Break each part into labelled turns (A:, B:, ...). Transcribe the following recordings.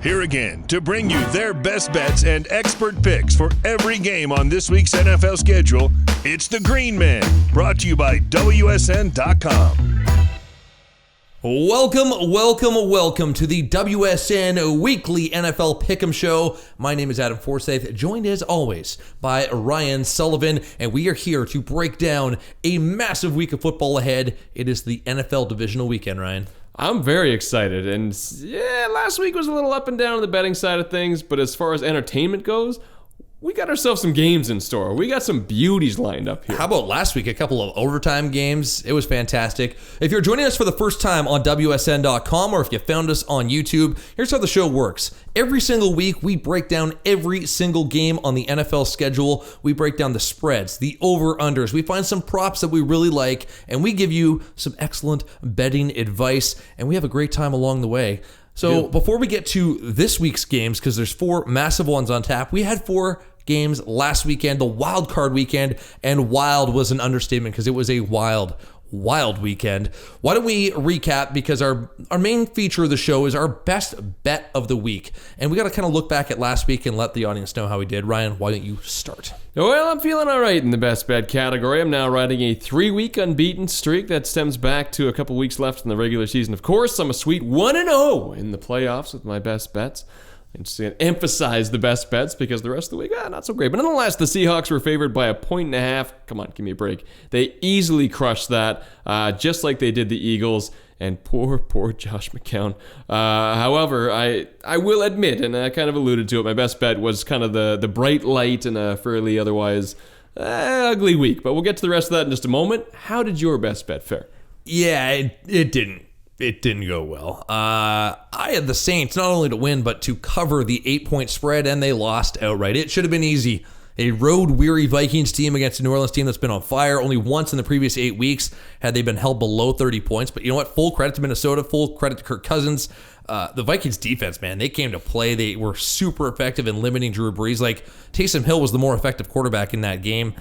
A: Here again to bring you their best bets and expert picks for every game on this week's NFL schedule, it's the Green Men, brought to you by WSN.com.
B: Welcome to the WSN Weekly NFL Pick'em Show. My name is Adam Forsyth, joined as always by Ryan Sullivan, and we are here to break down a massive week of football ahead. It is the NFL Divisional Weekend, Ryan.
C: I'm very excited, and yeah, last week was a little up and down on the betting side of things, but as far as entertainment goes, we got ourselves some games in store. We got some beauties lined up here.
B: How about last week? A couple of overtime games. It was fantastic. If you're joining us for the first time on WSN.com or if you found us on YouTube, here's how the show works. Every single week, we break down every single game on the NFL schedule. We break down the spreads, the over-unders. We find some props that we really like, and we give you some excellent betting advice, and we have a great time along the way. So before we get to this week's games, because there's four massive ones on tap, we had four games last weekend, the wild card weekend, and wild was an understatement because it was a wild weekend. Why don't we recap, because our main feature of the show is our best bet of the week, and we got to kind of look back at last week and let the audience know how we did. Ryan, why don't you start?
C: Well, I'm feeling all right in the best bet category. I'm now riding a 3-week unbeaten streak that stems back to a couple weeks left in the regular season. Of course, I'm a sweet 1-0 in the playoffs with my best bets. I'm just going to emphasize the best bets because the rest of the week, not so great. But nonetheless, the Seahawks were favored by 1.5. Come on, give me a break. They easily crushed that, just like they did the Eagles. And poor Josh McCown. However, I will admit, and I kind of alluded to it, my best bet was kind of the bright light in a fairly otherwise ugly week. But we'll get to the rest of that in just a moment. How did your best bet fare?
B: Yeah, it didn't. It didn't go well. I had the Saints not only to win, but to cover the 8-point spread, and they lost outright. It should have been easy. A road-weary Vikings team against a New Orleans team that's been on fire. Only once in the previous 8 weeks had they been held below 30 points. But you know what? Full credit to Minnesota. Full credit to Kirk Cousins. The Vikings defense, man, they came to play. They were super effective in limiting Drew Brees. Like, Taysom Hill was the more effective quarterback in that game.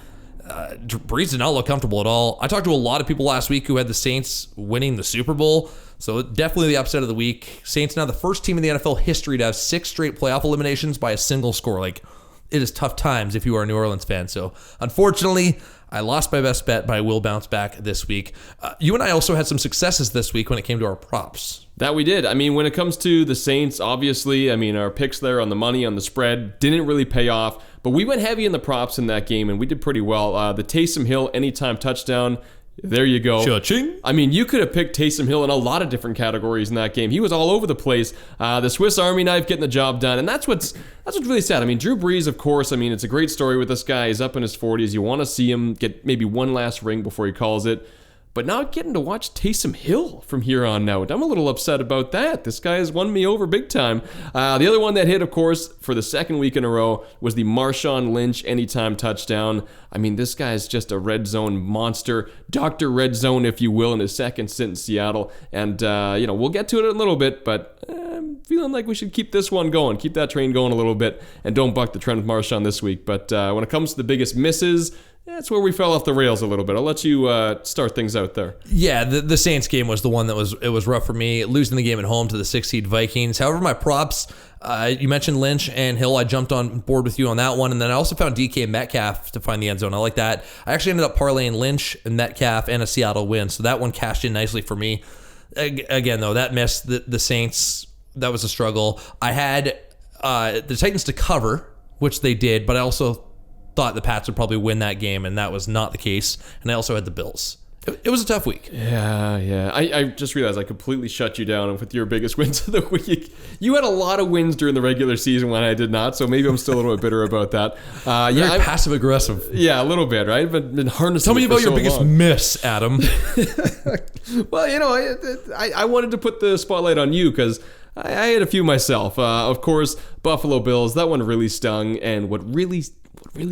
B: Brees did not look comfortable at all. I talked to a lot of people last week who had the Saints winning the Super Bowl. So definitely the upset of the week. Saints now the first team in the NFL history to have 6 straight playoff eliminations by a single score. Like, it is tough times if you are a New Orleans fan. So unfortunately, I lost my best bet, but I will bounce back this week. You and I also had some successes this week when it came to our props.
C: That we did. I mean, when it comes to the Saints, obviously, I mean, our picks there on the money, on the spread, didn't really pay off. But we went heavy in the props in that game, and we did pretty well. The Taysom Hill anytime touchdown, there you go.
B: Cha-ching.
C: I mean, you could have picked Taysom Hill in a lot of different categories in that game. He was all over the place. The Swiss Army knife getting the job done, and that's what's really sad. I mean, Drew Brees, of course, I mean, it's a great story with this guy. He's up in his 40s. You want to see him get maybe one last ring before he calls it. But not getting to watch Taysom Hill from here on out. I'm a little upset about that. This guy has won me over big time. The other one that hit, of course, for the second week in a row was the Marshawn Lynch anytime touchdown. I mean, this guy's just a red zone monster. Dr. Red Zone, if you will, in his second stint in Seattle. And, we'll get to it in a little bit, but I'm feeling like we should keep this one going. Keep that train going a little bit and don't buck the trend with Marshawn this week. But when it comes to the biggest misses, that's where we fell off the rails a little bit. I'll let you start things out there.
B: Yeah, the Saints game was the one that was rough for me, losing the game at home to the 6-seed Vikings. However, my props, you mentioned Lynch and Hill. I jumped on board with you on that one, and then I also found DK Metcalf to find the end zone. I like that. I actually ended up parlaying Lynch and Metcalf and a Seattle win, so that one cashed in nicely for me. Again, though, that missed the Saints. That was a struggle. I had the Titans to cover, which they did, but I also thought the Pats would probably win that game, and that was not the case. And I also had the Bills. It was a tough week.
C: Yeah. I just realized I completely shut you down with your biggest wins of the week. You had a lot of wins during the regular season when I did not, so maybe I'm still a little bit bitter about that.
B: Very passive aggressive.
C: Yeah, a little bit, right? I've been harnessing.
B: Tell me about your biggest miss, Adam.
C: Well, I wanted to put the spotlight on you because I had a few myself. Of course, Buffalo Bills. That one really stung, and what really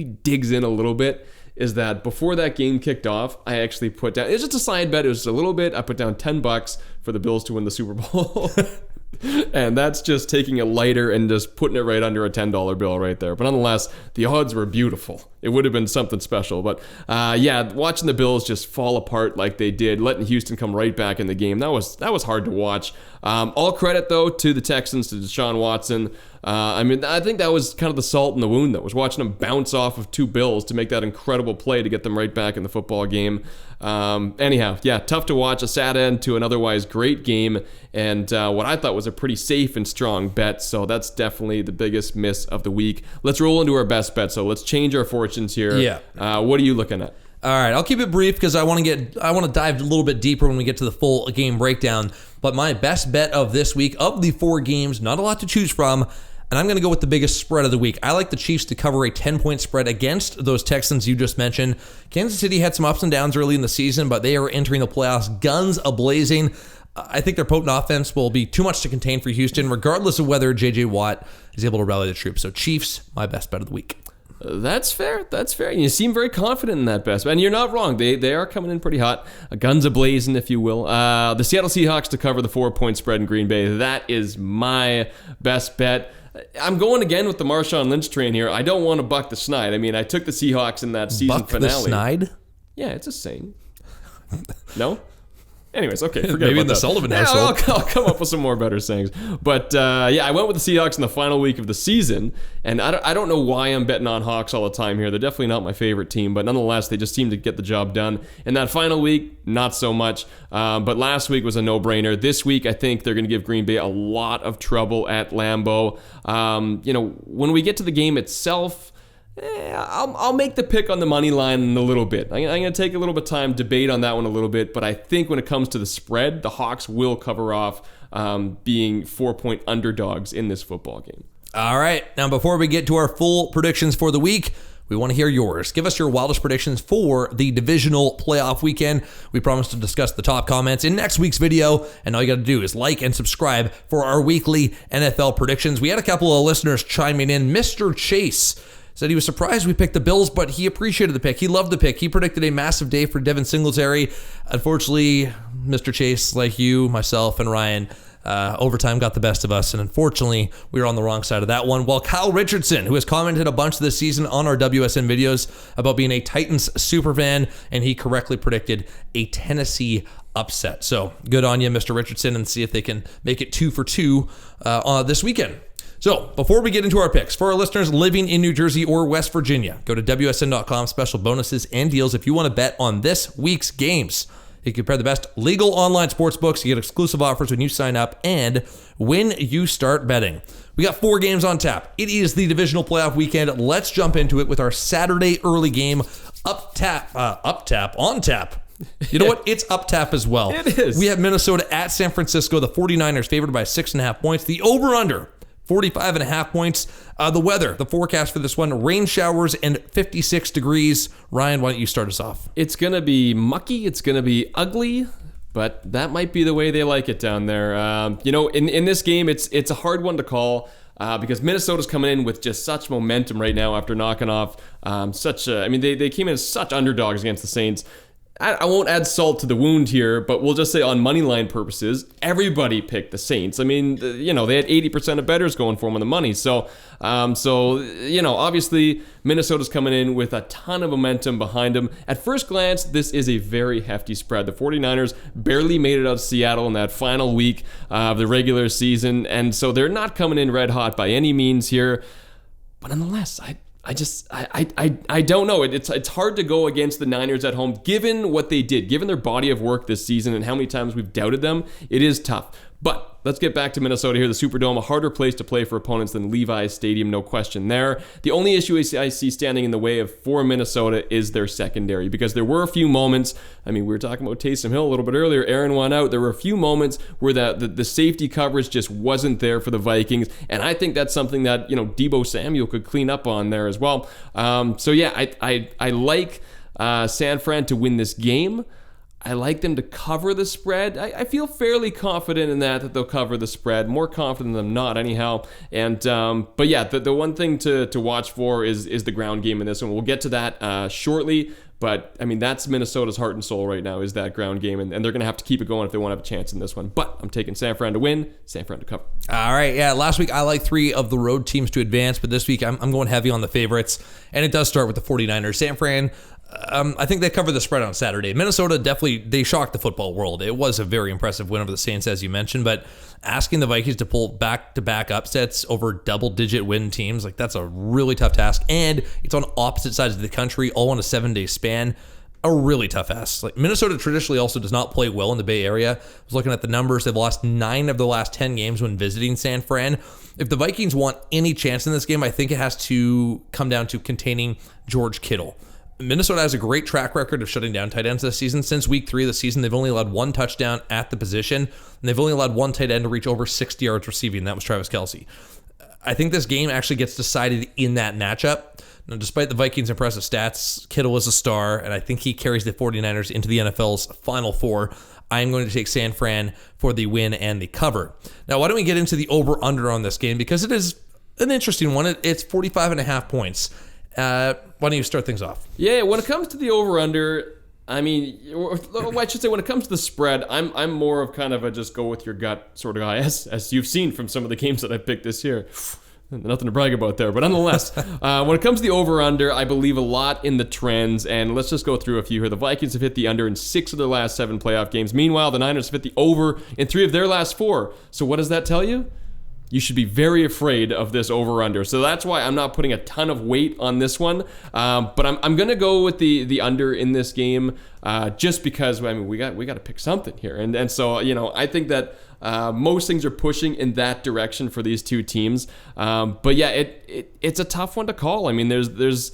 C: digs in a little bit is that before that game kicked off, I actually put down, it was just a side bet, it was just a little bit, I put down $10 for the Bills to win the Super Bowl. And that's just taking a lighter and just putting it right under a $10 bill right there. But nonetheless, the odds were beautiful. It would have been something special. But yeah, watching the Bills just fall apart like they did, letting Houston come right back in the game, that was hard to watch. All credit, though, to the Texans, to Deshaun Watson. I mean, I think that was kind of the salt in the wound, though, was watching them bounce off of 2 Bills to make that incredible play to get them right back in the football game. Anyhow, yeah, tough to watch. A sad end to an otherwise great game, and what I thought was a pretty safe and strong bet, so that's definitely the biggest miss of the week. Let's roll into our best bet, so let's change our fortunes here.
B: Yeah.
C: What are you looking at?
B: All right, I'll keep it brief because I want to dive a little bit deeper when we get to the full game breakdown. But my best bet of this week, of the 4 games, not a lot to choose from, and I'm going to go with the biggest spread of the week. I like the Chiefs to cover a 10-point spread against those Texans you just mentioned. Kansas City had some ups and downs early in the season, but they are entering the playoffs guns a-blazing. I think their potent offense will be too much to contain for Houston, regardless of whether J.J. Watt is able to rally the troops. So Chiefs, my best bet of the week.
C: That's fair. That's fair. You seem very confident in that best bet. And you're not wrong. They are coming in pretty hot. Guns a-blazing, if you will. The Seattle Seahawks to cover the 4-point spread in Green Bay. That is my best bet. I'm going again with the Marshawn Lynch train here. I don't want to buck the snide. I mean, I took the Seahawks in that season finale.
B: Buck the snide?
C: Yeah, it's a saying. No? Anyways, okay, forget
B: Maybe
C: about
B: in the
C: that.
B: Sullivan
C: Yeah,
B: household.
C: I'll come up with some more better sayings. But yeah, I went with the Seahawks in the final week of the season, and I don't know why I'm betting on Hawks all the time here. They're definitely not my favorite team, but nonetheless, they just seem to get the job done. In that final week, not so much. But last week was a no-brainer. This week, I think they're going to give Green Bay a lot of trouble at Lambeau. When we get to the game itself, I'll make the pick on the money line in a little bit. I'm going to take a little bit of time, debate on that one a little bit, but I think when it comes to the spread, the Hawks will cover off being 4-point underdogs in this football game.
B: All right. Now, before we get to our full predictions for the week, we want to hear yours. Give us your wildest predictions for the divisional playoff weekend. We promise to discuss the top comments in next week's video, and all you got to do is like and subscribe for our weekly NFL predictions. We had a couple of listeners chiming in. Mr. Chase said he was surprised we picked the Bills, but he appreciated the pick. He loved the pick. He predicted a massive day for Devin Singletary. Unfortunately, Mr. Chase, like you, myself, and Ryan, overtime got the best of us, and unfortunately, we were on the wrong side of that one. While Kyle Richardson, who has commented a bunch this season on our WSN videos about being a Titans superfan, and he correctly predicted a Tennessee upset. So good on you, Mr. Richardson, and see if they can make it 2 for 2 this weekend. So, before we get into our picks, for our listeners living in New Jersey or West Virginia, go to WSN.com, special bonuses and deals if you want to bet on this week's games. You can compare the best legal online sports books, you get exclusive offers when you sign up, and when you start betting. We got 4 games on tap. It is the divisional playoff weekend. Let's jump into it with our Saturday early game, on tap. You know what? It's up tap as well.
C: It is.
B: We have Minnesota at San Francisco, the 49ers favored by 6.5 points. The over-under, 45.5 points. The weather, the forecast for this one, rain showers and 56 degrees. Ryan, why don't you start us off?
C: It's going to be mucky. It's going to be ugly, but that might be the way they like it down there. In this game, it's a hard one to call because Minnesota's coming in with just such momentum right now after knocking off they came in as such underdogs against the Saints. I won't add salt to the wound here, but we'll just say on moneyline purposes, everybody picked the Saints. I mean, they had 80% of bettors going for them on the money. So, obviously Minnesota's coming in with a ton of momentum behind them. At first glance, this is a very hefty spread. The 49ers barely made it out of Seattle in that final week of the regular season, and so they're not coming in red hot by any means here. But nonetheless, I don't know. It's hard to go against the Niners at home, given what they did, given their body of work this season and how many times we've doubted them. It is tough. But let's get back to Minnesota here. The Superdome, a harder place to play for opponents than Levi's Stadium, no question there. The only issue I see standing in the way for Minnesota is their secondary, because there were a few moments. I mean, we were talking about Taysom Hill a little bit earlier. Aaron won out. There were a few moments where the safety coverage just wasn't there for the Vikings, and I think that's something that Deebo Samuel could clean up on there as well. I like San Fran to win this game. I like them to cover the spread. I feel fairly confident in that they'll cover the spread. More confident than not, anyhow. And but yeah, the one thing to watch for is the ground game in this one. We'll get to that shortly. But, I mean, that's Minnesota's heart and soul right now is that ground game, and they're going to have to keep it going if they want to have a chance in this one. But I'm taking San Fran to win, San Fran to cover.
B: All right, yeah, last week I liked 3 of the road teams to advance, but this week I'm going heavy on the favorites, and it does start with the 49ers. San Fran, I think they covered the spread on Saturday. Minnesota definitely, they shocked the football world. It was a very impressive win over the Saints, as you mentioned, but asking the Vikings to pull back-to-back upsets over double-digit win teams, like that's a really tough task, and it's on opposite sides of the country, all in a 7-day span. A really tough ask. Like Minnesota traditionally also does not play well in the Bay Area. I was looking at the numbers. They've lost 9 of the last 10 games when visiting San Fran. If the Vikings want any chance in this game, I think it has to come down to containing George Kittle. Minnesota has a great track record of shutting down tight ends this season. Since week 3 of the season, they've only allowed 1 touchdown at the position, and they've only allowed 1 tight end to reach over 60 yards receiving, and that was Travis Kelce. I think this game actually gets decided in that matchup. Now, despite the Vikings' impressive stats, Kittle is a star, and I think he carries the 49ers into the NFL's Final Four. I am going to take San Fran for the win and the cover. Now, why don't we get into the over-under on this game? Because it is an interesting one. It's 45.5 points. Why don't you start things off?
C: Yeah, when it comes to the over-under, I mean, I should say when it comes to the spread, I'm more of kind of a just go with your gut sort of guy, as you've seen from some of the games that I've picked this year. Nothing to brag about there, but nonetheless, when it comes to the over-under, I believe a lot in the trends, and let's just go through a few here. The Vikings have hit the under in 6 of their last 7 playoff games. Meanwhile, the Niners have hit the over in 3 of their last 4. So what does that tell you? You should be very afraid of this over-under. So that's why I'm not putting a ton of weight on this one. But I'm going to go with the under in this game just because, I mean, we got to pick something here. And so, I think that most things are pushing in that direction for these two teams. But yeah, it's a tough one to call. I mean, there's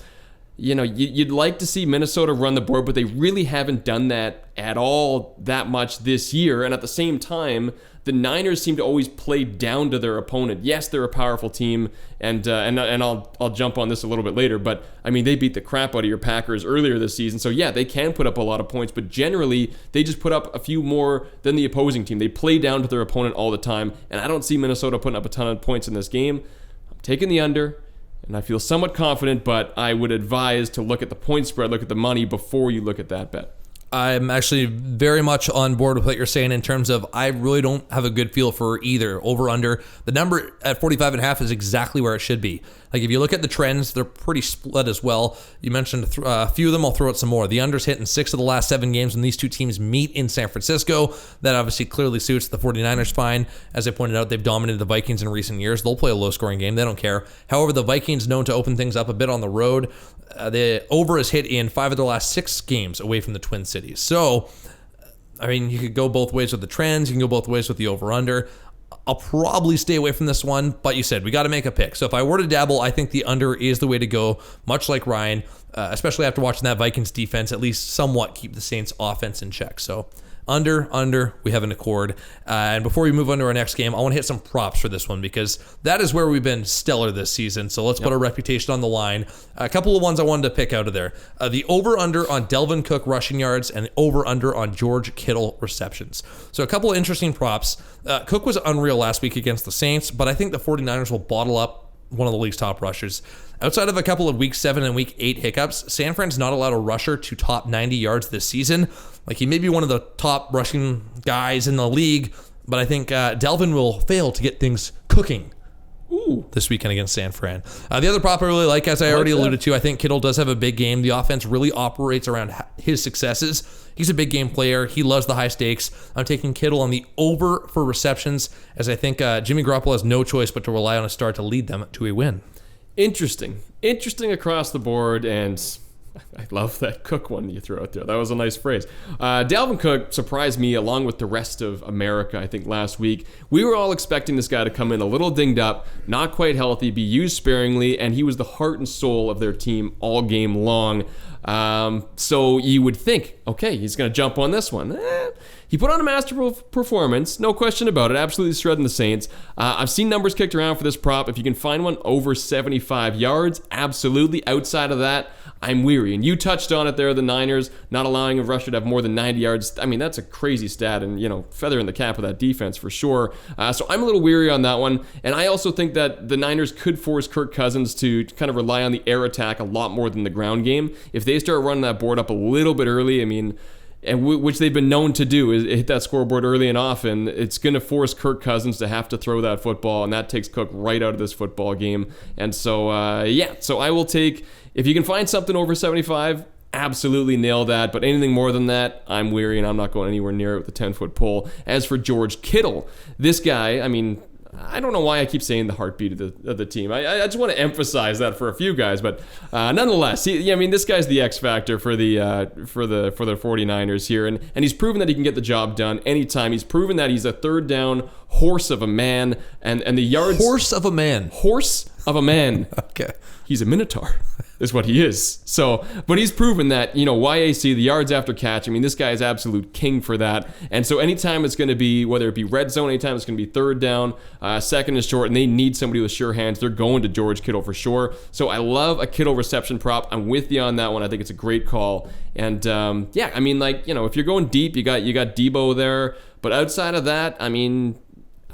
C: you'd like to see Minnesota run the board, but they really haven't done that at all that much this year. And at the same time, the Niners seem to always play down to their opponent. Yes, they're a powerful team, and I'll jump on this a little bit later, but I mean, they beat the crap out of your Packers earlier this season, so yeah, they can put up a lot of points, but generally, they just put up a few more than the opposing team. They play down to their opponent all the time, and I don't see Minnesota putting up a ton of points in this game. I'm taking the under, and I feel somewhat confident, but I would advise to look at the point spread, look at the money before you look at that bet.
B: I'm actually very much on board with what you're saying in terms of I really don't have a good feel for either over under. The number at 45.5 is exactly where it should be. Like if you look at the trends, they're pretty split as well. You mentioned a few of them. I'll throw out some more. The under's hit in 6 of the last 7 games when these two teams meet in San Francisco. That obviously clearly suits the 49ers fine. As I pointed out, they've dominated the Vikings in recent years. They'll play a low-scoring game. They don't care. However, the Vikings known to open things up a bit on the road. The over is hit in 5 of the last 6 games away from the Twin Cities. So, I mean, you could go both ways with the trends. You can go both ways with the over-under. I'll probably stay away from this one, but you said we got to make a pick. So if I were to dabble, I think the under is the way to go, much like Ryan, especially after watching that Vikings defense at least somewhat keep the Saints offense in check. So under, we have an accord. And before we move on to our next game, I want to hit some props for this one because that is where we've been stellar this season. So let's put our reputation on the line. A couple of ones I wanted to pick out of there. The over-under on Delvin Cook rushing yards and over-under on George Kittle receptions. So a couple of interesting props. Cook was unreal last week against the Saints, but I think the 49ers will bottle up one of the league's top rushers. Outside of a couple of week 7 and week 8 hiccups, San Fran's not allowed a rusher to top 90 yards this season. Like he may be one of the top rushing guys in the league, but I think Delvin will fail to get things cooking this weekend against San Fran. The other prop I really like, as I already alluded to, I think Kittle does have a big game. The offense really operates around his successes. He's a big game player. He loves the high stakes. I'm taking Kittle on the over for receptions, as I think Jimmy Garoppolo has no choice but to rely on a star to lead them to a win. Interesting across the board, and I love that Cook one you threw out there. That was a nice phrase. Dalvin Cook surprised me along with the rest of America, I think, last week. We were all expecting this guy to come in a little dinged up, not quite healthy, be used sparingly, and he was the heart and soul of their team all game long. So you would think, okay, he's going to jump on this one.
C: He put on a masterful performance, no question about it, absolutely shredding the Saints. I've seen numbers kicked around for this prop. If you can find one over 75 yards, absolutely. Outside of that, I'm weary. And you touched on it there, the Niners not allowing a rusher to have more than 90 yards. I mean, that's a crazy stat and, feather in the cap of that defense for sure. So I'm a little weary on that one. And I also think that the Niners could force Kirk Cousins to kind of rely on the air attack a lot more than the ground game. If they start running that board up a little bit early, and which they've been known to do, is hit that scoreboard early and often, it's going to force Kirk Cousins to have to throw that football, and that takes Cook right out of this football game. And so, so I will take, if you can find something over 75, absolutely nail that. But anything more than that, I'm weary, and I'm not going anywhere near it with a 10-foot pole. As for George Kittle, this guy, I don't know why I keep saying the heartbeat of the team. I just want to emphasize that for a few guys, but nonetheless, this guy's the X factor for the 49ers here, and he's proven that he can get the job done anytime. He's proven that he's a third down horse of a man, and the yards.
B: Horse of a man.
C: Horse of a man.
B: Okay.
C: He's a minotaur, is what he is. So, but he's proven that, YAC, the yards after catch, this guy is absolute king for that. And so anytime it's going to be, whether it be red zone, anytime it's going to be third down, second is short, and they need somebody with sure hands, they're going to George Kittle for sure. So I love a Kittle reception prop. I'm with you on that one. I think it's a great call. And if you're going deep, you got Debo there. But outside of that,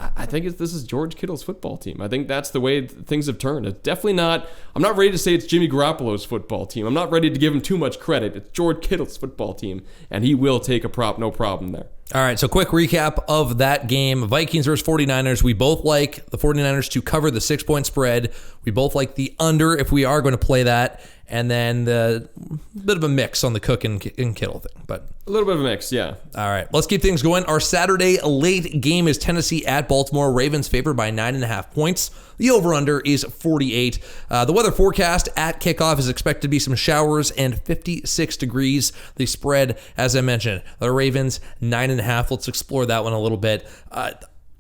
C: I think this is George Kittle's football team. I think that's the way things have turned. It's definitely not, I'm not ready to say it's Jimmy Garoppolo's football team. I'm not ready to give him too much credit. It's George Kittle's football team, and he will take a prop, no problem there.
B: All right, so quick recap of that game. Vikings versus 49ers. We both like the 49ers to cover the 6-point spread. We both like the under if we are going to play that. And then the bit of a mix on the Cook and Kittle thing. But
C: a little bit of a mix, yeah.
B: All right, let's keep things going. Our Saturday late game is Tennessee at Baltimore. Ravens favored by 9.5 points. The over-under is 48. The weather forecast at kickoff is expected to be some showers and 56 degrees. The spread, as I mentioned, the Ravens 9.5. Let's explore that one a little bit.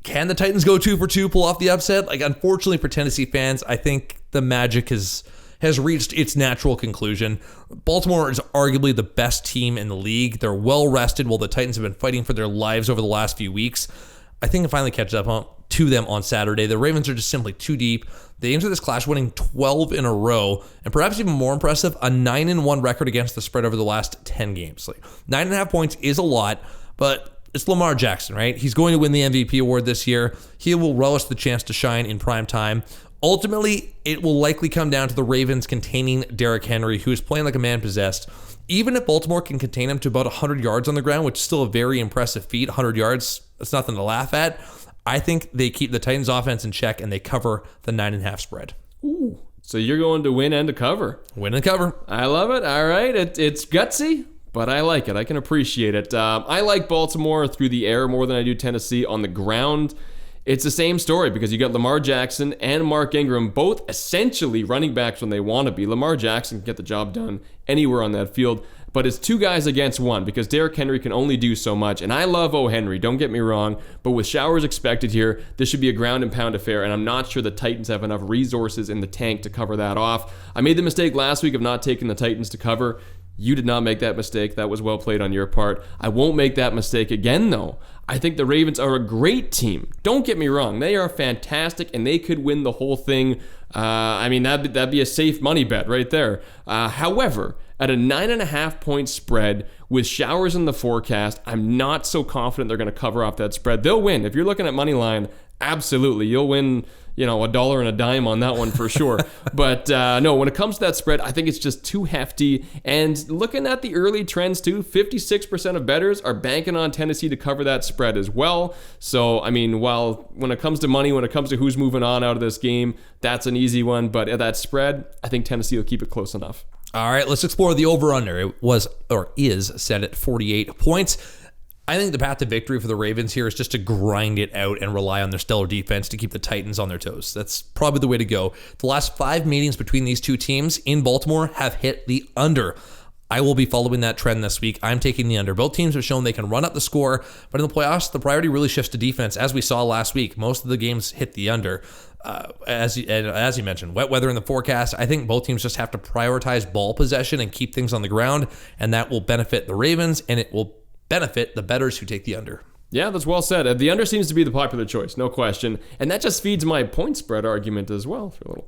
B: Can the Titans go 2 for 2, pull off the upset? Unfortunately for Tennessee fans, I think the magic has reached its natural conclusion. Baltimore is arguably the best team in the league. They're well rested while the Titans have been fighting for their lives over the last few weeks. I think it finally catches up to them on Saturday. The Ravens are just simply too deep. They entered this clash winning 12 in a row, and perhaps even more impressive, a 9-1 record against the spread over the last 10 games. 9.5 points is a lot, but it's Lamar Jackson, right? He's going to win the MVP award this year. He will relish the chance to shine in prime time. Ultimately, it will likely come down to the Ravens containing Derrick Henry, who is playing like a man possessed. Even if Baltimore can contain him to about 100 yards on the ground, which is still a very impressive feat, 100 yards, that's nothing to laugh at. I think they keep the Titans' offense in check and they cover the 9.5 spread.
C: Ooh, so you're going to win and to cover.
B: Win and cover.
C: I love it. All right, it's gutsy, but I like it. I can appreciate it. I like Baltimore through the air more than I do Tennessee on the ground. It's the same story because you got Lamar Jackson and Mark Ingram, both essentially running backs when they want to be. Lamar Jackson can get the job done anywhere on that field, but it's two guys against one because Derrick Henry can only do so much. And I love O. Henry, don't get me wrong, but with showers expected here, this should be a ground and pound affair, and I'm not sure the Titans have enough resources in the tank to cover that off. I made the mistake last week of not taking the Titans to cover. You did not make that mistake. That was well played on your part. I won't make that mistake again, though. I think the Ravens are a great team. Don't get me wrong. They are fantastic, and they could win the whole thing. That'd be a safe money bet right there. However, at a 9.5 point spread with showers in the forecast, I'm not so confident they're going to cover off that spread. They'll win. If you're looking at money line, absolutely. You'll win, $1 and a dime on that one for sure. But no, when it comes to that spread, I think it's just too hefty. And looking at the early trends too, 56% of bettors are banking on Tennessee to cover that spread as well. So, while when it comes to money, when it comes to who's moving on out of this game, that's an easy one. But at that spread, I think Tennessee will keep it close enough.
B: All right, let's explore the over-under. It was, or is, set at 48 points. I think the path to victory for the Ravens here is just to grind it out and rely on their stellar defense to keep the Titans on their toes. That's probably the way to go. The last 5 meetings between these two teams in Baltimore have hit the under. I will be following that trend this week. I'm taking the under. Both teams have shown they can run up the score, but in the playoffs, the priority really shifts to defense, as we saw last week. Most of the games hit the under. As you mentioned, wet weather in the forecast. I think both teams just have to prioritize ball possession and keep things on the ground, and that will benefit the Ravens, and it will benefit the bettors who take the under.
C: Yeah, that's well said. The under seems to be the popular choice, no question. And that just feeds my point spread argument as well for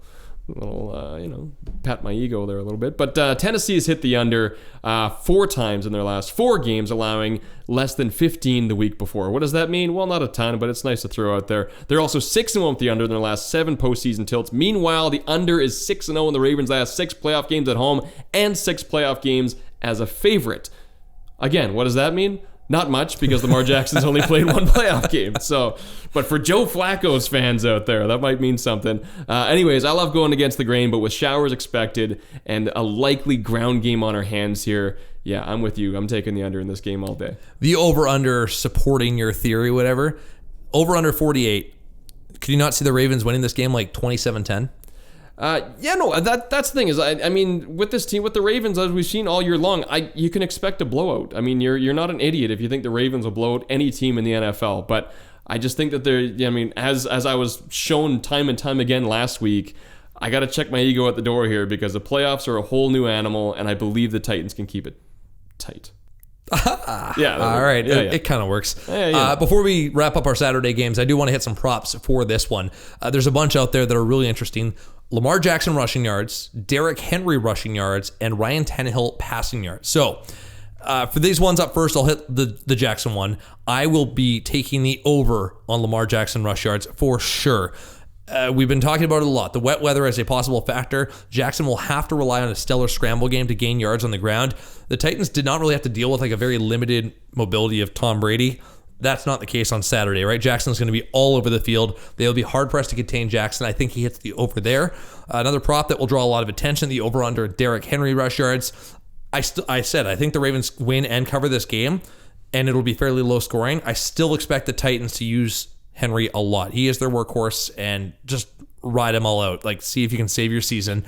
C: a little pat my ego there a little bit. But Tennessee has hit the under 4 times in their last 4 games, allowing less than 15 the week before. What does that mean? Well, not a ton, but it's nice to throw out there. They're also 6-1 with the under in their last 7 postseason tilts. Meanwhile, the under is 6-0 in the Ravens' last 6 playoff games at home and 6 playoff games as a favorite. Again, what does that mean? Not much, because Lamar Jackson's only played 1 playoff game. So, but for Joe Flacco's fans out there, that might mean something. Anyways, I love going against the grain, but with showers expected and a likely ground game on our hands here, yeah, I'm with you. I'm taking the under in this game all day. The
B: over-under supporting your theory, whatever. Over-under 48. Could you not see the Ravens winning this game like 27-10?
C: That's the thing is, I mean, with this team, with the Ravens, as we've seen all year long, you can expect a blowout. I mean, you're not an idiot if you think the Ravens will blow out any team in the NFL, but I just think that as I was shown time and time again last week, I got to check my ego at the door here, because the playoffs are a whole new animal, and I believe the Titans can keep it tight.
B: Yeah. All right. It kind of works. Before we wrap up our Saturday games, I do want to hit some props for this one. There's a bunch out there that are really interesting. Lamar Jackson rushing yards, Derrick Henry rushing yards, and Ryan Tannehill passing yards. So for these ones up first, I'll hit the Jackson one. I will be taking the over on Lamar Jackson rush yards for sure. We've been talking about it a lot. The wet weather is a possible factor. Jackson will have to rely on a stellar scramble game to gain yards on the ground. The Titans did not really have to deal with like a very limited mobility of Tom Brady. That's not the case on Saturday, right? Jackson's going to be all over the field. They'll be hard-pressed to contain Jackson. I think he hits the over there. Another prop that will draw a lot of attention, the over-under Derrick Henry rush yards. I think the Ravens win and cover this game, and it'll be fairly low scoring. I still expect the Titans to use Henry a lot. He is their workhorse, and just ride him all out. Like, see if you can save your season.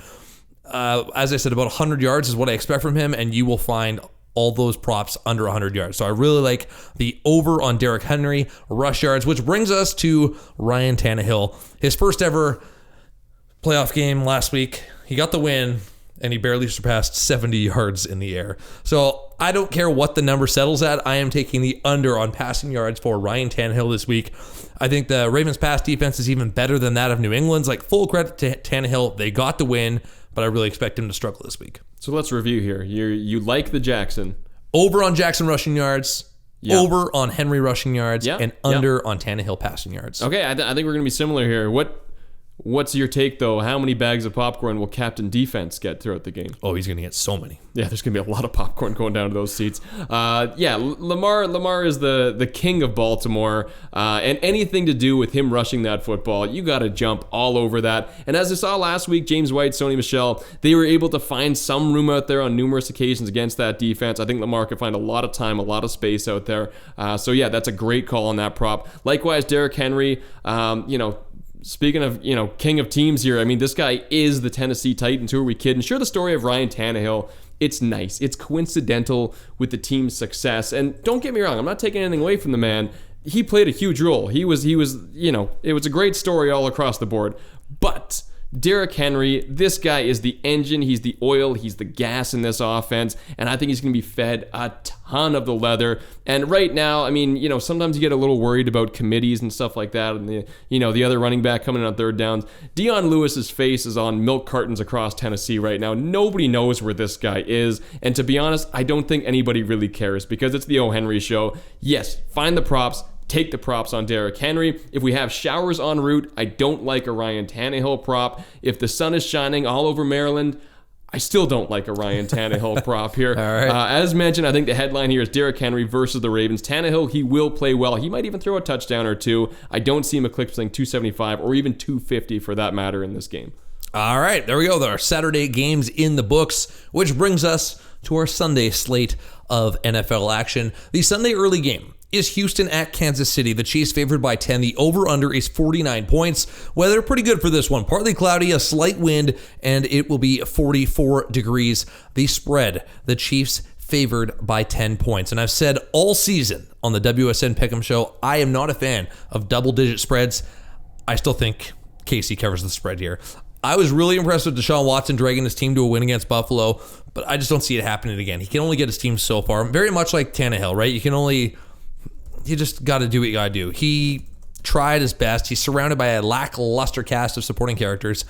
B: As I said, about 100 yards is what I expect from him, and you will find all those props under 100 yards. So I really like the over on Derrick Henry rush yards, which brings us to Ryan Tannehill. His first ever playoff game last week. He got the win, and he barely surpassed 70 yards in the air. So I don't care what the number settles at. I am taking the under on passing yards for Ryan Tannehill this week. I think the Ravens' pass defense is even better than that of New England's. Like, full credit to Tannehill. They got the win, but I really expect him to struggle this week.
C: So let's review here. You like the Jackson.
B: Over on Jackson rushing yards, over on Henry rushing yards, and under on Tannehill passing yards.
C: Okay, I think we're going to be similar here. What's your take, though? How many bags of popcorn will Captain Defense get throughout the game?
B: Oh, he's going to get so many.
C: Yeah, there's going to be a lot of popcorn going down to those seats. Lamar is the king of Baltimore, and anything to do with him rushing that football, you got to jump all over that. And as I saw last week, James White, Sony Michel, they were able to find some room out there on numerous occasions against that defense. I think Lamar could find a lot of time, a lot of space out there. That's a great call on that prop. Likewise, Derrick Henry, speaking of, king of teams here, I mean, this guy is the Tennessee Titans. Who are we kidding? Sure, the story of Ryan Tannehill, it's nice. It's coincidental with the team's success. And don't get me wrong, I'm not taking anything away from the man. He played a huge role. He was, it was a great story all across the board. But Derrick Henry, this guy is the engine, he's the oil, he's the gas in this offense, and I think he's going to be fed a ton of the leather. And right now, I mean, sometimes you get a little worried about committees and stuff like that, and the other running back coming in on third downs. Dion Lewis's face is on milk cartons across Tennessee right now. Nobody knows where this guy is, and to be honest, I don't think anybody really cares, because it's the O. Henry show. Yes, find the props. Take the props on Derrick Henry. If we have showers en route, I don't like a Ryan Tannehill prop. If the sun is shining all over Maryland, I still don't like a Ryan Tannehill prop here.
B: All right.
C: As mentioned, I think the headline here is Derrick Henry versus the Ravens. Tannehill, he will play well. He might even throw a touchdown or two. I don't see him eclipsing 275 or even 250 for that matter in this game.
B: All right, there we go. There are Saturday games in the books, which brings us to our Sunday slate of NFL action. The Sunday early game is Houston at Kansas City. The Chiefs favored by 10. The over-under is 49 points. Weather pretty good for this one. Partly cloudy, a slight wind, and it will be 44 degrees. The spread, the Chiefs favored by 10 points. And I've said all season on the WSN Pick'em Show, I am not a fan of double-digit spreads. I still think Casey covers the spread here. I was really impressed with Deshaun Watson dragging his team to a win against Buffalo, but I just don't see it happening again. He can only get his team so far. Very much like Tannehill, right? You just got to do what you got to do. He tried his best. He's surrounded by a lackluster cast of supporting characters.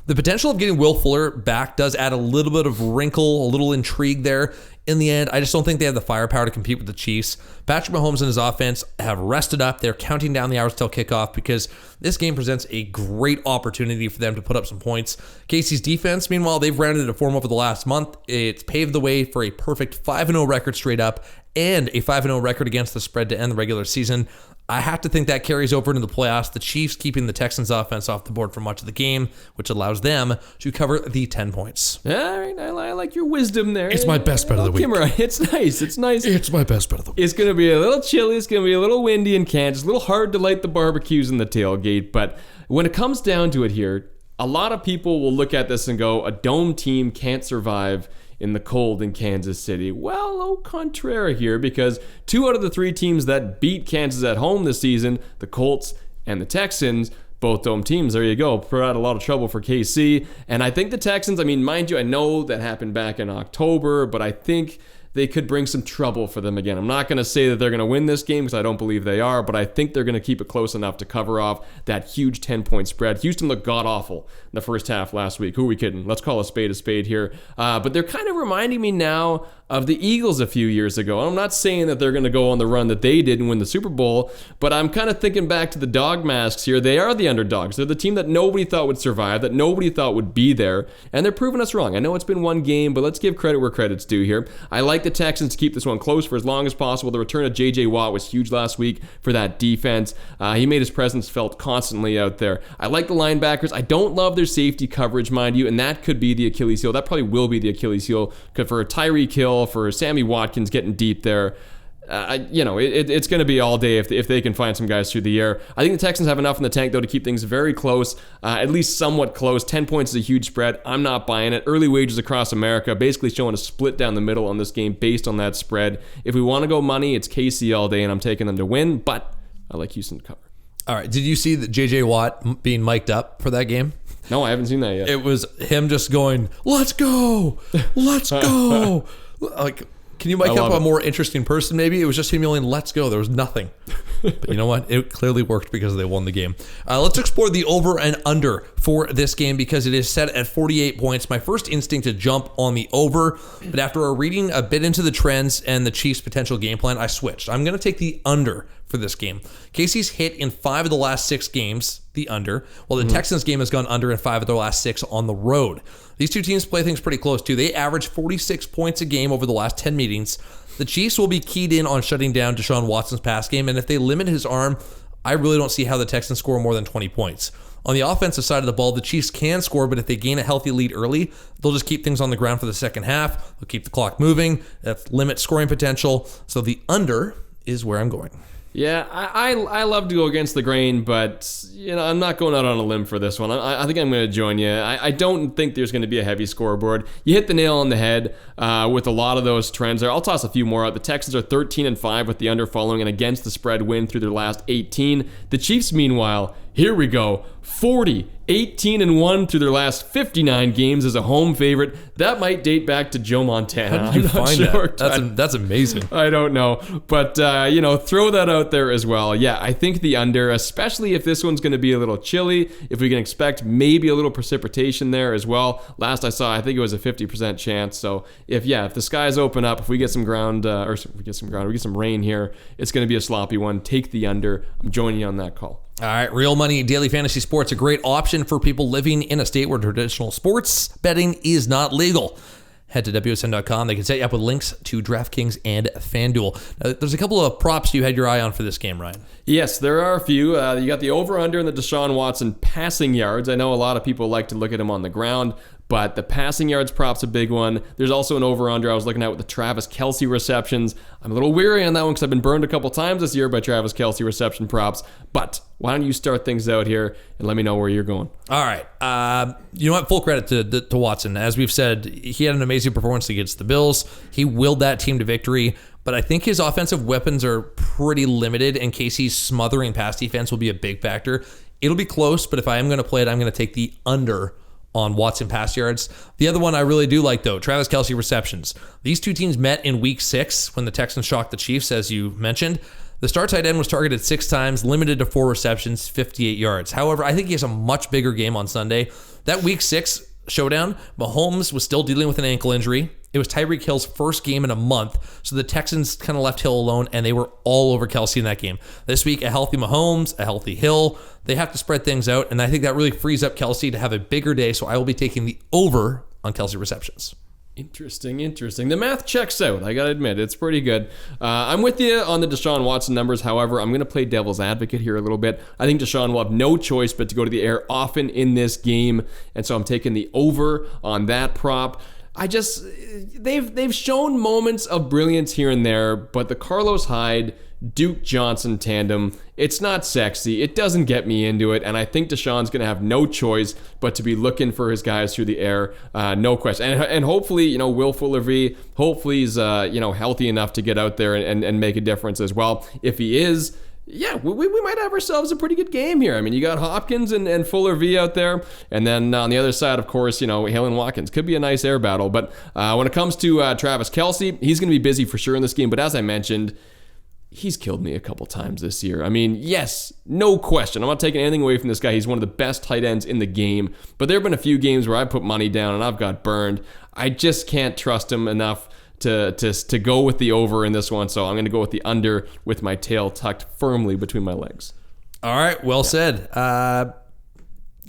B: The potential of getting Will Fuller back does add a little bit of wrinkle, a little intrigue there. In the end, I just don't think they have the firepower to compete with the Chiefs. Patrick Mahomes and his offense have rested up. They're counting down the hours till kickoff because this game presents a great opportunity for them to put up some points. Casey's defense, meanwhile, they've rounded into form over the last month. It's paved the way for a perfect 5-0 record straight up and a 5-0 record against the spread to end the regular season. I have to think that carries over into the playoffs. The Chiefs keeping the Texans offense off the board for much of the game, which allows them to cover the 10 points.
C: All right, I like your wisdom there.
B: It's my best bet of the week.
C: It's nice. It's nice.
B: It's my best bet of the week.
C: It's going to be a little chilly. It's going to be a little windy in Kansas. A little hard to light the barbecues in the tailgate. But when it comes down to it here, a lot of people will look at this and go, a dome team can't survive in the cold in Kansas City. Well, au contraire here, because 2 out of the 3 teams that beat Kansas at home this season, the Colts and the Texans, both dome teams, there you go, put out a lot of trouble for KC. And I think the Texans, I mean, mind you, I know that happened back in October, but I think they could bring some trouble for them again. I'm not going to say that they're going to win this game because I don't believe they are, but I think they're going to keep it close enough to cover off that huge 10-point spread. Houston looked god-awful in the first half last week. Who are we kidding? Let's call a spade here. But they're kind of reminding me now of the Eagles a few years ago. I'm not saying that they're going to go on the run that they did and win the Super Bowl, but I'm kind of thinking back to the dog masks here. They are the underdogs. They're the team that nobody thought would survive, that nobody thought would be there, and they're proving us wrong. I know it's been one game, but let's give credit where credit's due here. I like the Texans to keep this one close for as long as possible. The return of J.J. Watt was huge last week for that defense. He made his presence felt constantly out there. I like the linebackers. I don't love their safety coverage, mind you, and that could be the Achilles heel. That probably will be the Achilles heel for Tyreek Hill, for Sammy Watkins getting deep there. It's going to be all day if they can find some guys through the air. I think the Texans have enough in the tank, though, to keep things very close, at least somewhat close. 10 points is a huge spread. I'm not buying it. Early wagers across America basically showing a split down the middle on this game based on that spread. If we want to go money, it's KC all day, and I'm taking them to win, but I like Houston to cover.
B: All right. Did you see that J.J. Watt being mic'd up for that game?
C: No, I haven't seen that yet.
B: It was him just going, "Let's go, let's go." Like, can you mic up a more interesting person? Maybe it was just him yelling, "Let's go." There was nothing. But you know what? It clearly worked because they won the game. Let's explore the over and under for this game because it is set at 48 points. My first instinct to jump on the over, but after reading a bit into the trends and the Chiefs' potential game plan, I switched. I'm going to take the under for this game. Casey's hit in 5 of the last 6 games, the under, while the Texans game has gone under in 5 of their last 6 on the road. These two teams play things pretty close too. They average 46 points a game over the last 10 meetings. The Chiefs will be keyed in on shutting down Deshaun Watson's pass game, and if they limit his arm, I really don't see how the Texans score more than 20 points. On the offensive side of the ball, the Chiefs can score, but if they gain a healthy lead early, they'll just keep things on the ground for the second half. They'll keep the clock moving. That limits scoring potential. So the under is where I'm going.
C: Yeah, I love to go against the grain, but I'm not going out on a limb for this one. I think I'm going to join you. I don't think there's going to be a heavy scoreboard. You hit the nail on the head with a lot of those trends there. I'll toss a few more out. The Texans are 13-5 with the under following an against the spread win through their last 18. The Chiefs, meanwhile, here we go, 18-1 through their last 59 games as a home favorite. That might date back to Joe Montana.
B: How did you find that? That's amazing.
C: I don't know. But, throw that out there as well. Yeah, I think the under, especially if this one's going to be a little chilly, if we can expect maybe a little precipitation there as well. Last I saw, I think it was a 50% chance. So, if the skies open up, if we get some we get some rain here, it's going to be a sloppy one. Take the under. I'm joining you on that call.
B: All right, Real Money Daily Fantasy Sports, a great option for people living in a state where traditional sports betting is not legal. Head to WSN.com. They can set you up with links to DraftKings and FanDuel. Now, there's a couple of props you had your eye on for this game, Ryan.
C: Yes, there are a few. You got the over-under and the Deshaun Watson passing yards. I know a lot of people like to look at him on the ground, but the passing yards prop's a big one. There's also an over-under I was looking at with the Travis Kelce receptions. I'm a little weary on that one because I've been burned a couple times this year by Travis Kelce reception props. But why don't you start things out here and let me know where you're going?
B: All right. You know what? Full credit to Watson. As we've said, he had an amazing performance against the Bills. He willed that team to victory. But I think his offensive weapons are pretty limited, and Casey's smothering pass defense will be a big factor. It'll be close, but if I am going to play it, I'm going to take the under on Watson pass yards. The other one I really do like, though, Travis Kelce receptions. These two teams met in week 6 when the Texans shocked the Chiefs, as you mentioned. The star tight end was targeted 6 times, limited to 4 receptions, 58 yards. However, I think he has a much bigger game on Sunday. That week 6 showdown, Mahomes was still dealing with an ankle injury. It was Tyreek Hill's first game in a month, so the Texans kind of left Hill alone, and they were all over Kelce in that game. This week, a healthy Mahomes, a healthy Hill. They have to spread things out, and I think that really frees up Kelce to have a bigger day, so I will be taking the over on Kelce receptions.
C: Interesting. The math checks out. I got to admit, it's pretty good. I'm with you on the Deshaun Watson numbers. However, I'm going to play devil's advocate here a little bit. I think Deshaun will have no choice but to go to the air often in this game, and so I'm taking the over on that prop. They've shown moments of brilliance here and there, but the Carlos Hyde Duke Johnson tandem, it's not sexy. It doesn't get me into it, and I think Deshaun's going to have no choice but to be looking for his guys through the air, no question. And hopefully, Will Fuller, hopefully he's healthy enough to get out there and make a difference as well. If he is, yeah, we might have ourselves a pretty good game here. I mean, you got Hopkins and Fuller V out there, and then on the other side, of course, Hill and Watkins. Could be a nice air battle, but when it comes to Travis Kelce, he's going to be busy for sure in this game, but as I mentioned, he's killed me a couple times this year. I mean, yes, no question. I'm not taking anything away from this guy. He's one of the best tight ends in the game. But there have been a few games where I put money down and I've got burned. I just can't trust him enough to go with the over in this one. So I'm going to go with the under with my tail tucked firmly between my legs.
B: All right, well said.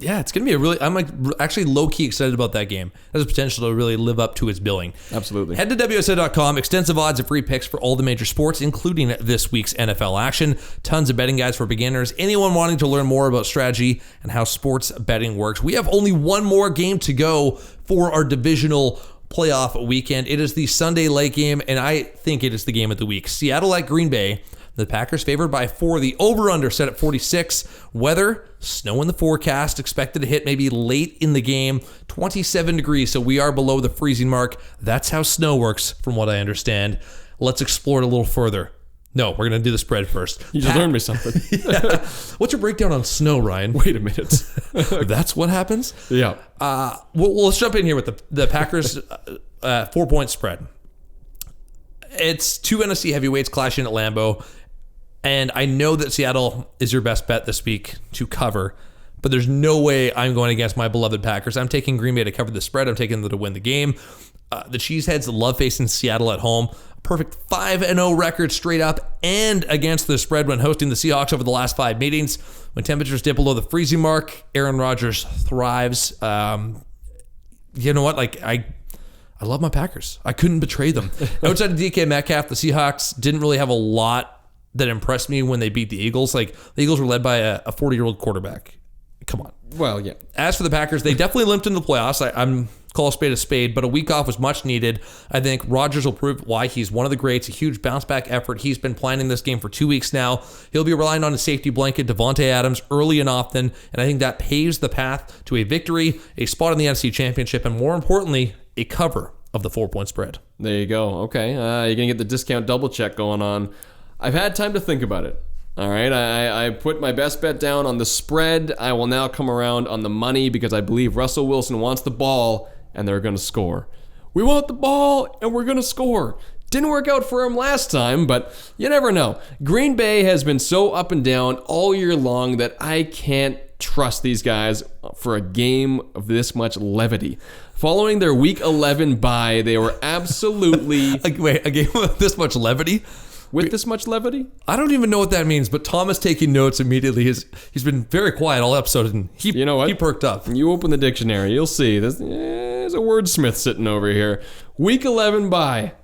B: Yeah, it's going to be I'm actually low-key excited about that game. It has the potential to really live up to its billing.
C: Absolutely.
B: Head to WSN.com. Extensive odds and free picks for all the major sports, including this week's NFL action. Tons of betting guides for beginners. Anyone wanting to learn more about strategy and how sports betting works. We have only one more game to go for our divisional playoff weekend. It is the Sunday late game, and I think it is the game of the week. Seattle at Green Bay. The Packers favored by 4. The over-under set at 46. Weather, snow in the forecast, expected to hit maybe late in the game. 27 degrees, so we are below the freezing mark. That's how snow works, from what I understand. Let's explore it a little further. No, we're going to do the spread first.
C: You just learned me something.
B: Yeah. What's your breakdown on snow, Ryan?
C: Wait a minute.
B: That's what happens?
C: Yeah.
B: Let's jump in here with the Packers 4-point spread. It's 2 NFC heavyweights clashing at Lambeau. And I know that Seattle is your best bet this week to cover, but there's no way I'm going against my beloved Packers. I'm taking Green Bay to cover the spread. I'm taking them to win the game. The Cheeseheads love facing Seattle at home. A perfect 5-0 record straight up and against the spread when hosting the Seahawks over the last 5 meetings. When temperatures dip below the freezing mark, Aaron Rodgers thrives. You know what? I love my Packers. I couldn't betray them. Outside of DK Metcalf, the Seahawks didn't really have a lot that impressed me when they beat the Eagles. Like, the Eagles were led by a 40-year-old quarterback. Come on.
C: Well, yeah.
B: As for the Packers, they definitely limped into the playoffs. I'm call a spade, but a week off was much needed. I think Rodgers will prove why he's one of the greats. A huge bounce-back effort. He's been planning this game for 2 weeks now. He'll be relying on his safety blanket, Devontae Adams, early and often, and I think that paves the path to a victory, a spot in the NFC Championship, and more importantly, a cover of the 4-point spread.
C: There you go. Okay. You're going to get the discount double check going on. I've had time to think about it. All right, I put my best bet down on the spread. I will now come around on the money because I believe Russell Wilson wants the ball and they're going to score. We want the ball and we're going to score. Didn't work out for him last time, but you never know. Green Bay has been so up and down all year long that I can't trust these guys for a game of this much levity. Following their Week 11 bye, they were absolutely...
B: Wait, a game of this much levity?
C: With this much levity?
B: I don't even know what that means, but Thomas taking notes immediately. He's been very quiet all episode, and he perked up.
C: You open the dictionary, you'll see. There's a wordsmith sitting over here. Week 11 bye.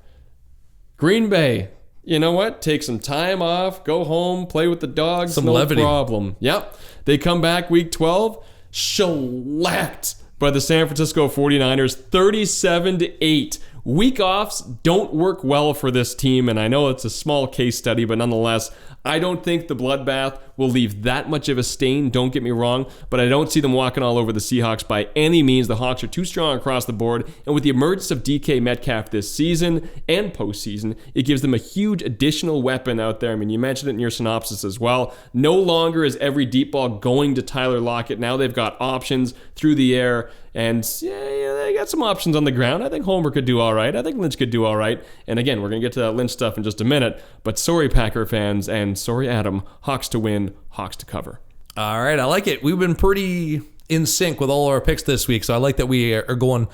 C: Green Bay. You know what? Take some time off, go home, play with the dogs.
B: Some
C: no
B: levity.
C: Problem. Yep. They come back week 12, shellacked by the San Francisco 49ers, 37-8. Week offs don't work well for this team, and I know it's a small case study, but nonetheless, I don't think the bloodbath will leave that much of a stain, don't get me wrong, but I don't see them walking all over the Seahawks by any means. The Hawks are too strong across the board, and with the emergence of DK Metcalf this season and postseason, it gives them a huge additional weapon out there. I mean, you mentioned it in your synopsis as well. No longer is every deep ball going to Tyler Lockett. Now they've got options through the air, and yeah, they got some options on the ground. I think Homer could do all right. I think Lynch could do all right. And again, we're going to get to that Lynch stuff in just a minute, but sorry, Packer fans, and sorry, Adam, Hawks to win, Hawks to cover.
B: All right, I like it. We've been pretty in sync with all our picks this week, so I like that we are going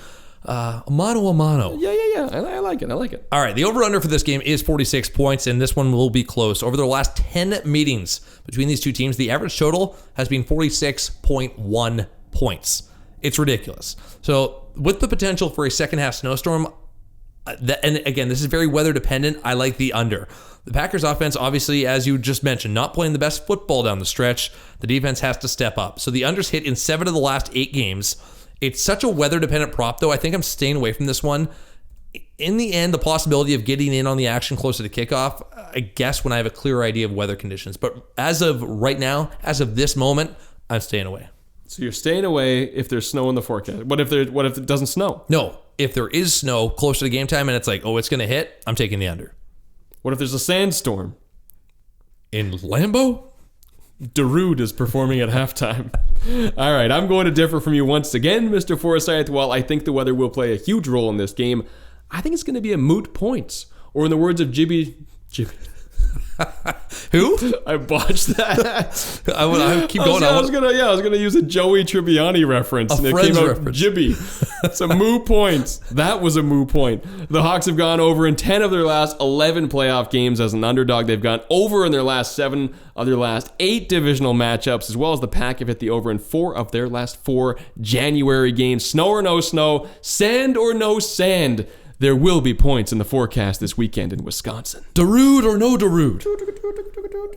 B: mano a mano.
C: Yeah. I like it.
B: All right, the over-under for this game is 46 points, and this one will be close. Over the last 10 meetings between these two teams, the average total has been 46.1 points. It's ridiculous. So with the potential for a second-half snowstorm, and again, this is very weather dependent, I like the under. The Packers offense, obviously, as you just mentioned, not playing the best football down the stretch. The defense has to step up. So the under's hit in 7 of the last 8 games. It's such a weather-dependent prop, though. I think I'm staying away from this one. In the end, the possibility of getting in on the action closer to kickoff, I guess when I have a clearer idea of weather conditions. But as of right now, as of this moment, I'm staying away.
C: So you're staying away if there's snow in the forecast. What if it doesn't snow?
B: No. If there is snow closer to game time and it's like, oh, it's going to hit, I'm taking the under.
C: What if there's a sandstorm?
B: In Lambeau?
C: Darude is performing at halftime. All right, I'm going to differ from you once again, Mr. Forsyth. While I think the weather will play a huge role in this game, I think it's going to be a moot points. Or in the words of Jibby.
B: Who?
C: I botched that.
B: I keep going.
C: I was gonna use a Joey Tribbiani reference, and it came out reference. Jibby. It's a moo points. That was a moo point. The Hawks have gone over in 10 of their last 11 playoff games as an underdog. They've gone over in their last 7 of their last 8 divisional matchups, as well as the Pack have hit the over in 4 of their last 4 January games. Snow or no snow, sand or no sand. There will be points in the forecast this weekend in Wisconsin.
B: Darude or no Darude?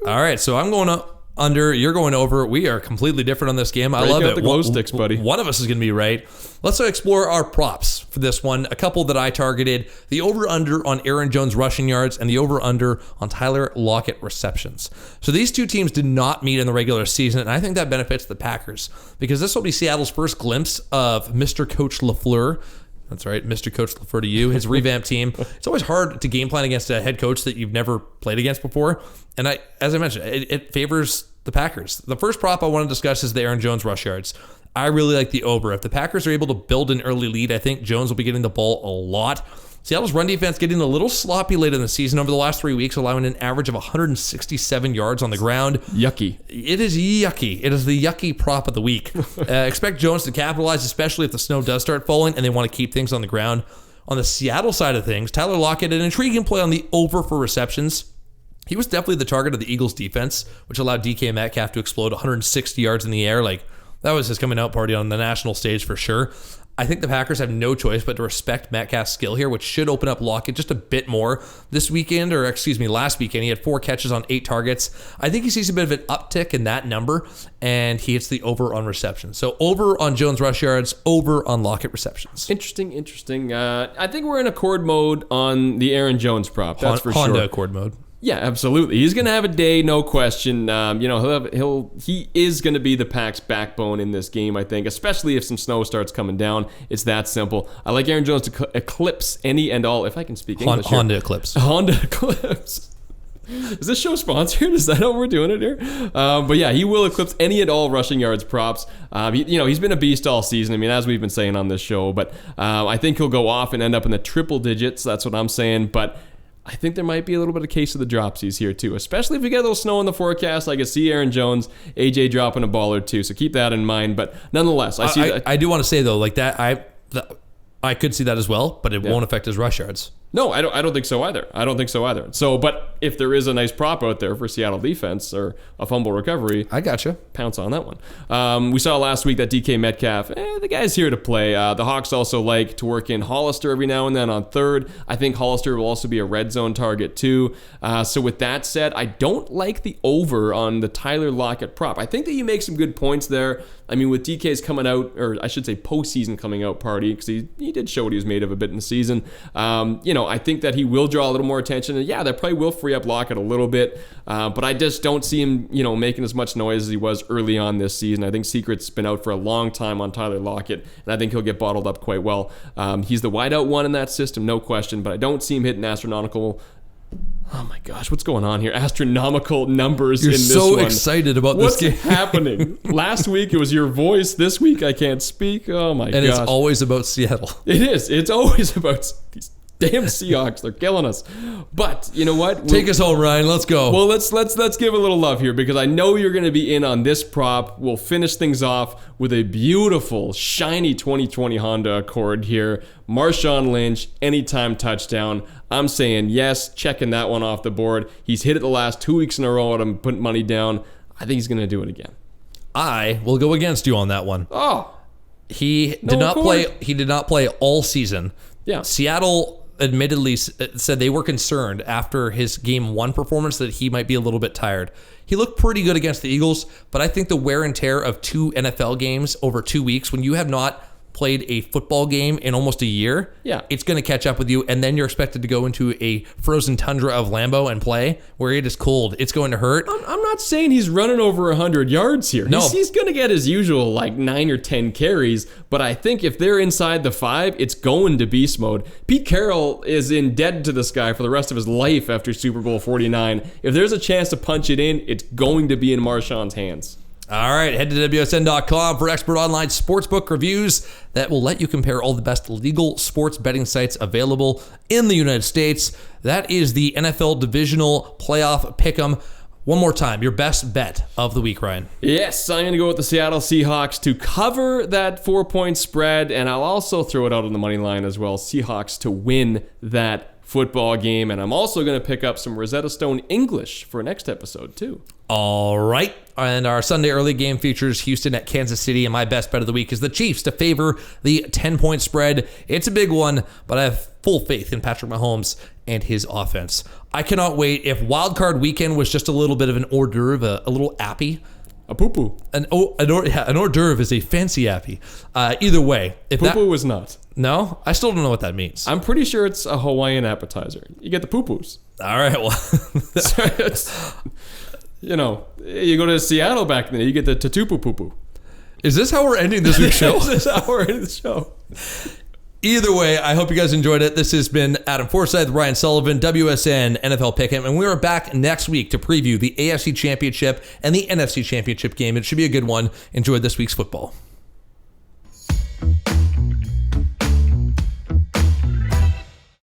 B: All right, so I'm going under. You're going over. We are completely different on this game. I love it.
C: The glow sticks, buddy.
B: One of us is going to be right. Let's explore our props for this one. A couple that I targeted. The over-under on Aaron Jones rushing yards and the over-under on Tyler Lockett receptions. So these two teams did not meet in the regular season, and I think that benefits the Packers because this will be Seattle's first glimpse of Mr. Coach LaFleur. That's right, Mr. Coach LaFleur to you, his revamped team. It's always hard to game plan against a head coach that you've never played against before. And as I mentioned, it favors the Packers. The first prop I want to discuss is the Aaron Jones rush yards. I really like the over. If the Packers are able to build an early lead, I think Jones will be getting the ball a lot. Seattle's run defense getting a little sloppy late in the season over the last 3 weeks, allowing an average of 167 yards on the ground.
C: Yucky.
B: It is yucky. It is the yucky prop of the week. Expect Jones to capitalize, especially if the snow does start falling and they want to keep things on the ground. On the Seattle side of things, Tyler Lockett, an intriguing play on the over for receptions. He was definitely the target of the Eagles defense, which allowed DK Metcalf to explode 160 yards in the air. That was his coming out party on the national stage for sure. I think the Packers have no choice but to respect Metcalf's skill here, which should open up Lockett just a bit more this weekend, last weekend. He had 4 catches on 8 targets. I think he sees a bit of an uptick in that number, and he hits the over on receptions. So over on Jones rush yards, over on Lockett receptions.
C: Interesting. I think we're in accord mode on the Aaron Jones prop. That's for sure.
B: Honda accord mode.
C: Yeah, absolutely. He's going to have a day, no question. He is going to be the Pack's backbone in this game, I think, especially if some snow starts coming down. It's that simple. I like Aaron Jones to eclipse any and all, if I can speak English here.
B: Honda Eclipse.
C: Honda Eclipse. Is this show sponsored? Is that how we're doing it here? But yeah, he will eclipse any and all rushing yards props. He's been a beast all season. I mean, as we've been saying on this show, but I think he'll go off and end up in the triple digits. That's what I'm saying. But I think there might be a little bit of case of the dropsies here too, especially if we get a little snow in the forecast. I could see Aaron Jones, AJ dropping a ball or two, so keep that in mind. But nonetheless,
B: I do want to say though, I could see that as well, but it won't affect his rush yards.
C: No, I don't think so either. So, but if there is a nice prop out there for Seattle defense or a fumble recovery,
B: I gotcha.
C: Pounce on that one. We saw last week that DK Metcalf, the guy's here to play. The Hawks also like to work in Hollister every now and then on third. I think Hollister will also be a red zone target too. So with that said, I don't like the over on the Tyler Lockett prop. I think that you make some good points there. I mean, with DK's coming out, or I should say postseason coming out party, because he did show what he was made of a bit in the season. I think that he will draw a little more attention. And yeah, that probably will free up Lockett a little bit. But I just don't see him, making as much noise as he was early on this season. I think Secret's been out for a long time on Tyler Lockett, and I think he'll get bottled up quite well. He's the wideout one in that system, no question, but I don't see him hitting astronomical. Oh my gosh, what's going on here? Astronomical numbers in this one.
B: You're so excited about this game.
C: What's happening? Last week it was your voice. This week I can't speak. Oh my gosh.
B: And it's always about Seattle.
C: It is. It's always about these damn Seahawks. They're killing us. But you know what?
B: Take us home, Ryan. Let's go.
C: Well, let's give a little love here because I know you're going to be in on this prop. We'll finish things off with a beautiful, shiny 2020 Honda Accord here. Marshawn Lynch, anytime touchdown. I'm saying yes, checking that one off the board. He's hit it the last 2 weeks in a row and I'm putting money down. I think he's going to do it again.
B: I will go against you on that one.
C: Oh.
B: He did not play all season.
C: Yeah.
B: Seattle admittedly said they were concerned after his game 1 performance that he might be a little bit tired. He looked pretty good against the Eagles, but I think the wear and tear of 2 NFL games over 2 weeks when you have not played a football game in almost a year, it's going to catch up with you, and then you're expected to go into a frozen tundra of Lambeau and play where it is cold. It's going to hurt.
C: I'm not saying he's running over 100 yards here.
B: No.
C: He's going to get his usual 9 or 10 carries, but I think if they're inside the 5, it's going to beast mode. Pete Carroll is indebted to this guy for the rest of his life after Super Bowl 49. If there's a chance to punch it in, it's going to be in Marshawn's hands.
B: All right, head to WSN.com for expert online sportsbook reviews that will let you compare all the best legal sports betting sites available in the United States. That is the NFL Divisional Playoff Pick'em. One more time, your best bet of the week, Ryan.
C: Yes, I'm going to go with the Seattle Seahawks to cover that 4-point spread, and I'll also throw it out on the money line as well. Seahawks to win that football game, and I'm also going to pick up some Rosetta Stone English for next episode too.
B: All right, and our Sunday early game features Houston at Kansas City, and my best bet of the week is the Chiefs to favor the 10-point spread. It's a big one, but I have full faith in Patrick Mahomes and his offense. I cannot wait. If wildcard weekend was just a little bit of an hors d'oeuvre, a little appy,
C: a poo-poo.
B: An hors d'oeuvre is a fancy appy. Either way.
C: Poo-poo was not.
B: No? I still don't know what that means.
C: I'm pretty sure it's a Hawaiian appetizer. You get the poo-poos.
B: All right, well.
C: You go to Seattle back then, you get the tatupu-poo-poo.
B: Is this how we're ending this week's show?
C: This is how we're ending the show.
B: Either way, I hope you guys enjoyed it. This has been Adam Forsyth, Ryan Sullivan, WSN, NFL Pick'em, and we are back next week to preview the AFC Championship and the NFC Championship game. It should be a good one. Enjoy this week's football.